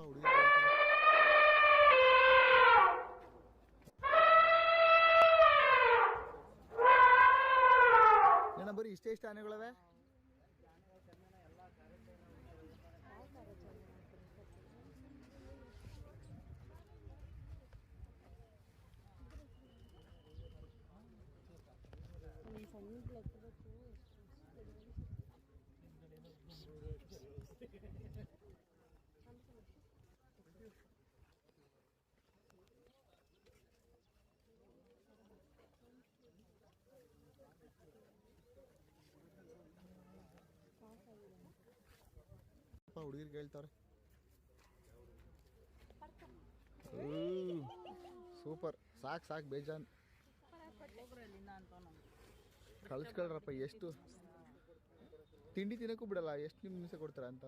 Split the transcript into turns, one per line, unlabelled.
ಹುಡುಗಿ ಏನ ಬರೀ ಇಷ್ಟೇ ಆನೆಗಳವೆ. ಹುಡುಗಿರ್ಗೆ ಹೇಳ್ತಾವ್ರೆ. ಸೂಪರ್, ಸಾಕು ಬೇಜಾನ್ ಕಳ್ಸ್ಕೊಳ್ರಪ್ಪ. ಎಷ್ಟು ತಿಂಡಿ ತಿನ್ನಕ್ಕೂ ಬಿಡಲ್ಲ, ಎಷ್ಟು ನಿಮಿಷ ಕೊಡ್ತಾರ ಅಂತ.